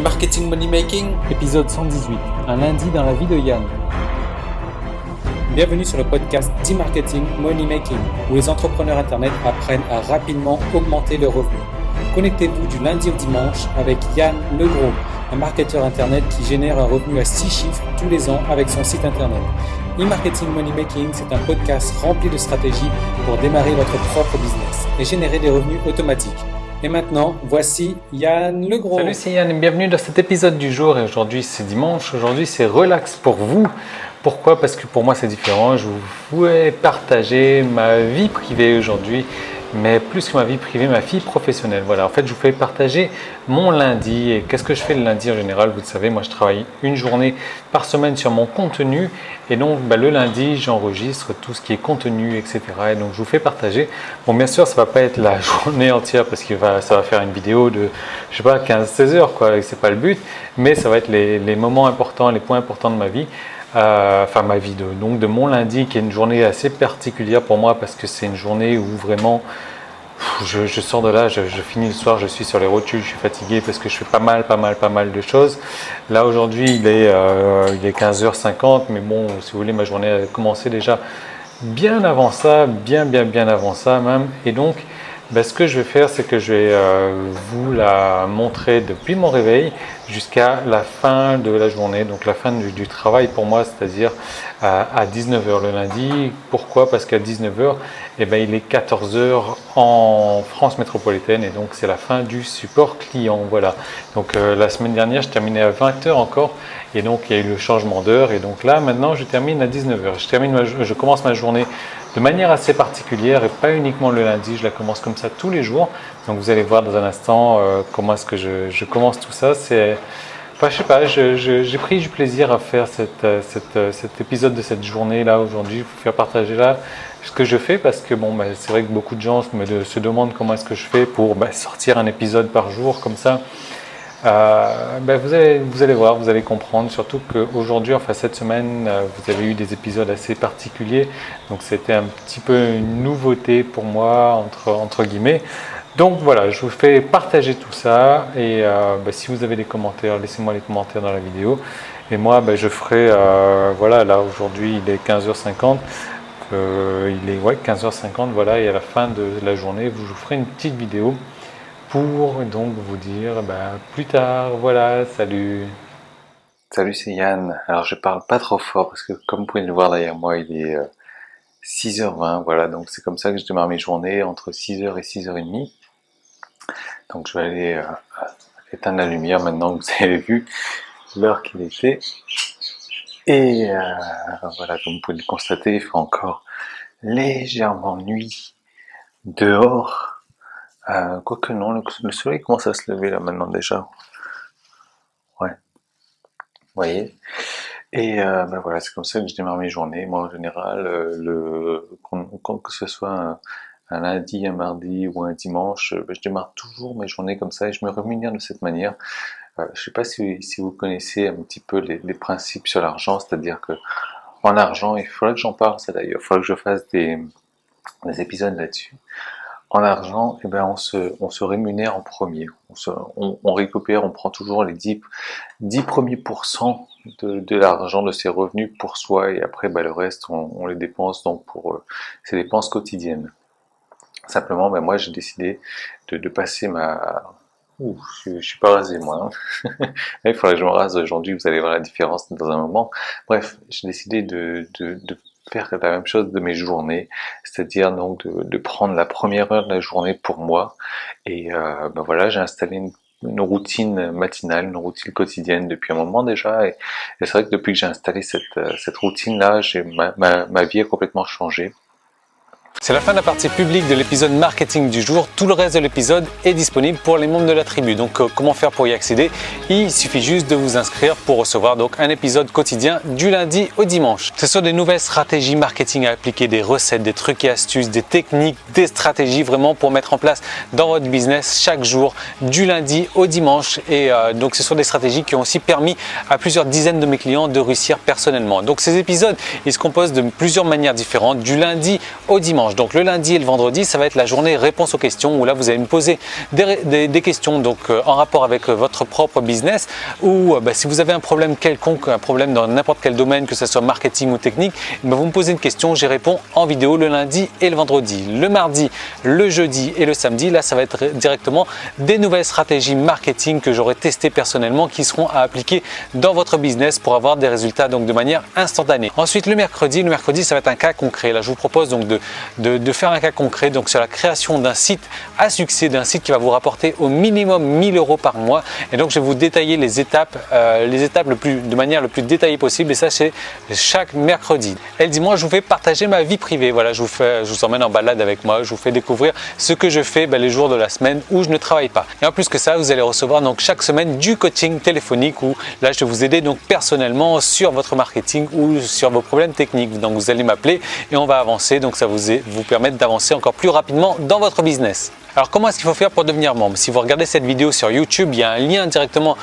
E-marketing Money Making, épisode 118, un lundi dans la vie de Yann. Bienvenue sur le podcast d'E-marketing Money Making, où les entrepreneurs internet apprennent à rapidement augmenter leurs revenus. Connectez-vous du lundi au dimanche avec Yann Legros, un marketeur internet qui génère un revenu à 6 chiffres tous les ans avec son site internet. E-marketing Money Making, c'est un podcast rempli de stratégies pour démarrer votre propre business et générer des revenus automatiques. Et maintenant, voici Yann Legros. Salut, c'est Yann et bienvenue dans cet épisode du jour. Et aujourd'hui, c'est dimanche. Aujourd'hui, c'est relax pour vous. Pourquoi ? Parce que pour moi, c'est différent. Je voulais partager ma vie privée aujourd'hui, mais plus que ma vie privée, ma vie professionnelle. Voilà, en fait, je vous fais partager mon lundi. Et qu'est-ce que je fais le lundi en général ? Vous le savez, moi, je travaille une journée par semaine sur mon contenu. Et donc, le lundi, j'enregistre tout ce qui est contenu, etc. Et donc, je vous fais partager. Bon, bien sûr, ça ne va pas être la journée entière parce que ça va faire une vidéo de, je sais pas, 15-16 heures, quoi. Et c'est pas le but. Mais ça va être les moments importants, les points importants de ma vie. Ma vie de mon lundi, qui est une journée assez particulière pour moi parce que c'est une journée où vraiment je sors de là, je finis le soir, je suis sur les rotules, je suis fatigué parce que je fais pas mal de choses. Là aujourd'hui il est 15h50, mais bon, si vous voulez, ma journée a commencé déjà bien avant ça, bien avant ça même. Et donc ce que je vais faire, c'est que je vais vous la montrer depuis mon réveil jusqu'à la fin de la journée, donc la fin du travail pour moi, c'est-à-dire à 19h le lundi. Pourquoi ? Parce qu'à 19h, il est 14h en France métropolitaine et donc c'est la fin du support client. Voilà. Donc la semaine dernière, je terminais à 20h encore et donc il y a eu le changement d'heure et donc là maintenant je termine à 19h. Je commence ma journée de manière assez particulière et pas uniquement le lundi, je la commence comme ça tous les jours. Donc vous allez voir dans un instant comment est-ce que je commence tout ça. J'ai pris du plaisir à faire cet épisode de cette journée-là aujourd'hui, vous faire partager là ce que je fais parce que c'est vrai que beaucoup de gens se demandent comment est-ce que je fais pour sortir un épisode par jour comme ça. Vous allez voir, vous allez comprendre, surtout qu'aujourd'hui, cette semaine, vous avez eu des épisodes assez particuliers, donc c'était un petit peu une nouveauté pour moi, entre guillemets. Donc voilà, je vous fais partager tout ça et si vous avez des commentaires, laissez-moi les commentaires dans la vidéo. Et moi, je ferai, là aujourd'hui il est 15h50, il est 15h50, voilà, et à la fin de la journée, je vous ferai une petite vidéo pour donc vous dire plus tard, voilà, salut. Salut, c'est Yann. Alors je parle pas trop fort parce que comme vous pouvez le voir derrière moi, il est 6h20, voilà, donc c'est comme ça que je démarre mes journées, entre 6h et 6h30. Donc je vais aller éteindre la lumière maintenant que vous avez vu l'heure qu'il était. Et voilà, comme vous pouvez le constater, il fait encore légèrement nuit dehors. Quoique non, le soleil commence à se lever là maintenant déjà. Ouais. Vous voyez. Et voilà, c'est comme ça que je démarre mes journées. Moi en général, que ce soit un lundi, un mardi ou un dimanche, je démarre toujours mes journées comme ça et je me rémunère de cette manière. Je ne sais pas si vous connaissez un petit peu les principes sur l'argent, c'est-à-dire que en argent, il faudrait que j'en parle ça d'ailleurs, il faudrait que je fasse des épisodes là-dessus. En argent, on se rémunère en premier. On récupère, on prend toujours les 10 premiers pourcents de l'argent, de ses revenus pour soi, et après, le reste, on les dépense donc pour ces dépenses quotidiennes. Simplement, moi, j'ai décidé de passer je suis pas rasé, moi. Il faudrait que je me rase aujourd'hui, vous allez voir la différence dans un moment. Bref, j'ai décidé de faire la même chose de mes journées, c'est-à-dire donc de prendre la première heure de la journée pour moi et j'ai installé une routine matinale, une routine quotidienne depuis un moment déjà et c'est vrai que depuis que j'ai installé cette routine-là, ma vie a complètement changé. C'est la fin de la partie publique de l'épisode marketing du jour. Tout le reste de l'épisode est disponible pour les membres de la tribu. Donc comment faire pour y accéder ? Il suffit juste de vous inscrire pour recevoir donc un épisode quotidien du lundi au dimanche. Ce sont des nouvelles stratégies marketing à appliquer, des recettes, des trucs et astuces, des techniques, des stratégies vraiment pour mettre en place dans votre business chaque jour du lundi au dimanche. Et donc ce sont des stratégies qui ont aussi permis à plusieurs dizaines de mes clients de réussir personnellement. Donc ces épisodes, ils se composent de plusieurs manières différentes du lundi au dimanche. dimanche. Donc le lundi et le vendredi, ça va être la journée réponse aux questions où là vous allez me poser des questions donc en rapport avec votre propre business ou si vous avez un problème quelconque, un problème dans n'importe quel domaine, que ce soit marketing ou technique, vous me posez une question, j'y réponds en vidéo le lundi et le vendredi. Le mardi, le jeudi et le samedi, là ça va être directement des nouvelles stratégies marketing que j'aurai testées personnellement qui seront à appliquer dans votre business pour avoir des résultats donc de manière instantanée. Ensuite le mercredi ça va être un cas concret. Là je vous propose donc de faire un cas concret donc sur la création d'un site à succès, d'un site qui va vous rapporter au minimum 1000 € par mois. Et donc je vais vous détailler les étapes de manière le plus détaillée possible, et ça c'est chaque mercredi. Et le dimanche je vous fais partager ma vie privée. Voilà, je vous emmène en balade avec moi, je vous fais découvrir ce que je fais les jours de la semaine où je ne travaille pas. Et en plus que ça, vous allez recevoir donc chaque semaine du coaching téléphonique où là je vais vous aider donc personnellement sur votre marketing ou sur vos problèmes techniques. Donc vous allez m'appeler et on va avancer, donc ça vous permettre d'avancer encore plus rapidement dans votre business. Alors comment est-ce qu'il faut faire pour devenir membre? Si vous regardez cette vidéo sur YouTube, il y a un lien directement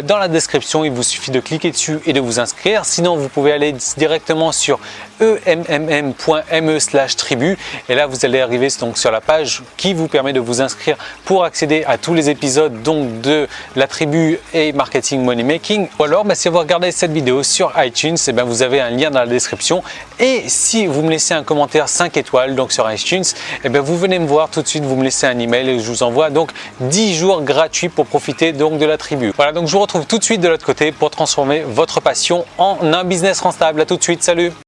dans la description, il vous suffit de cliquer dessus et de vous inscrire. Sinon vous pouvez aller directement sur emmm.me/tribu et là vous allez arriver donc sur la page qui vous permet de vous inscrire pour accéder à tous les épisodes donc de la tribu et marketing money making. Ou alors si vous regardez cette vidéo sur iTunes, vous avez un lien dans la description, et si vous me laissez un commentaire 5 étoiles donc sur iTunes, vous venez me voir tout de suite, vous me laissez un email et je vous envoie donc 10 jours gratuits pour profiter donc de la tribu. Voilà, donc je vous retrouve tout de suite de l'autre côté pour transformer votre passion en un business rentable. À tout de suite, salut.